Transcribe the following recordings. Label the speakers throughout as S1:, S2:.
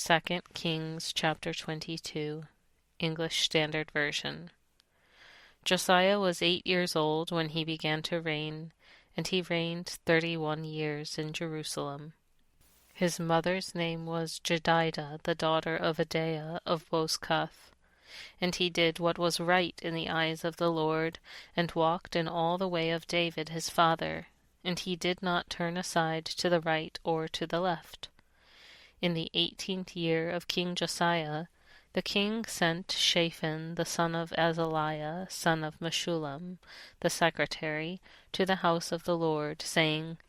S1: 2 Kings chapter 22, English Standard Version. Josiah was 8 years old when he began to reign, and he reigned 31 years in Jerusalem. His mother's name was Jedidah, the daughter of Adaiah of Bozkath. And he did what was right in the eyes of the Lord, and walked in all the way of David his father, and he did not turn aside to the right or to the left. In the 18th year of King Josiah, the king sent Shaphan the son of Azaliah, son of Meshullam, the secretary, to the house of the Lord, saying,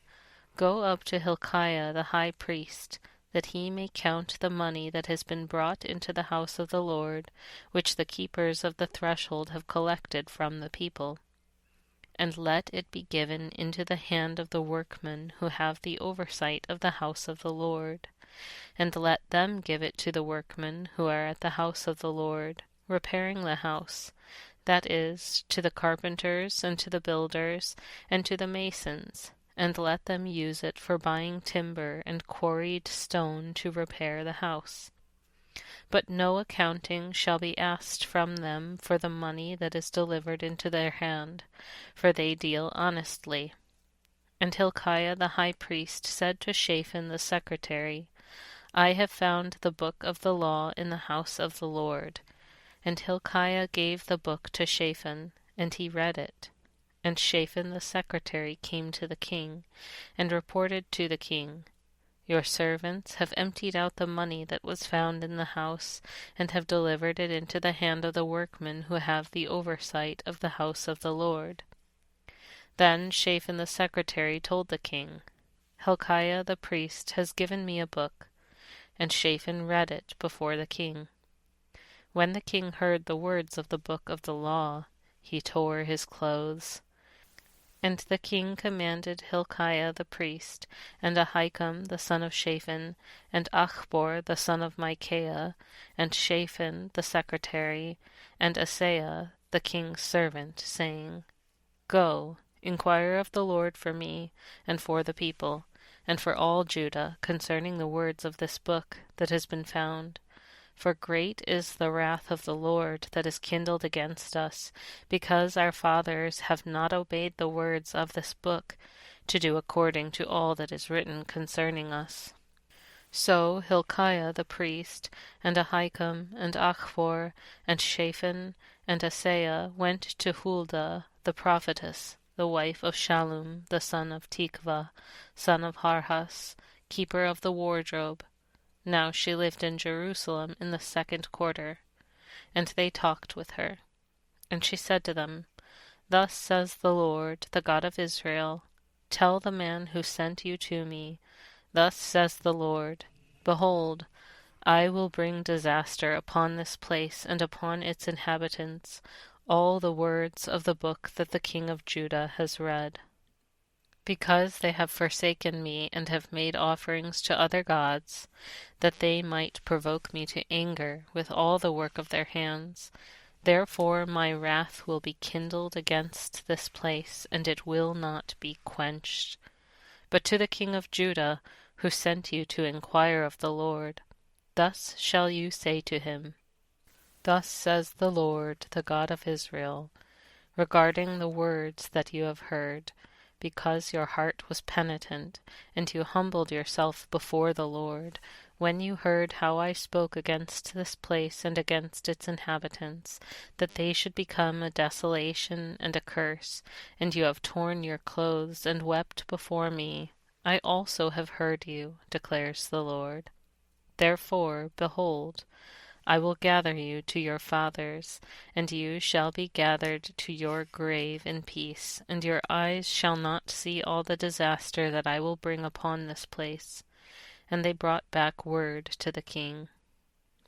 S1: Go up to Hilkiah the high priest, that he may count the money that has been brought into the house of the Lord, which the keepers of the threshold have collected from the people. And let it be given into the hand of the workmen who have the oversight of the house of the Lord. And let them give it to the workmen who are at the house of the Lord, repairing the house, that is, to the carpenters, and to the builders, and to the masons, and let them use it for buying timber and quarried stone to repair the house. But no accounting shall be asked from them for the money that is delivered into their hand, for they deal honestly. And Hilkiah the high priest said to Shaphan the secretary, I have found the book of the law in the house of the Lord. And Hilkiah gave the book to Shaphan, and he read it. And Shaphan the secretary came to the king, and reported to the king, Your servants have emptied out the money that was found in the house, and have delivered it into the hand of the workmen who have the oversight of the house of the Lord. Then Shaphan the secretary told the king, Hilkiah the priest has given me a book. And Shaphan read it before the king. When the king heard the words of the book of the law, he tore his clothes. And the king commanded Hilkiah the priest, and Ahikam the son of Shaphan, and Achbor the son of Micaiah, and Shaphan the secretary, and Asaiah the king's servant, saying, Go, inquire of the Lord for me, and for the people, and for all Judah, concerning the words of this book that has been found. For great is the wrath of the Lord that is kindled against us, because our fathers have not obeyed the words of this book, to do according to all that is written concerning us. So Hilkiah the priest, and Ahikam, and Achbor, and Shaphan, and Asaiah went to Huldah the prophetess, the wife of Shallum the son of Tikvah, son of Harhas, keeper of the wardrobe. Now she lived in Jerusalem in the 2nd quarter. And they talked with her. And she said to them, Thus says the Lord, the God of Israel, Tell the man who sent you to me, Thus says the Lord, Behold, I will bring disaster upon this place and upon its inhabitants, all the words of the book that the king of Judah has read. Because they have forsaken me and have made offerings to other gods, that they might provoke me to anger with all the work of their hands, therefore my wrath will be kindled against this place, and it will not be quenched. But to the king of Judah, who sent you to inquire of the Lord, thus shall you say to him, Thus says the Lord, the God of Israel, regarding the words that you have heard, because your heart was penitent, and you humbled yourself before the Lord, when you heard how I spoke against this place and against its inhabitants, that they should become a desolation and a curse, and you have torn your clothes and wept before me, I also have heard you, declares the Lord. Therefore, behold, I will gather you to your fathers, and you shall be gathered to your grave in peace, and your eyes shall not see all the disaster that I will bring upon this place. And they brought back word to the king.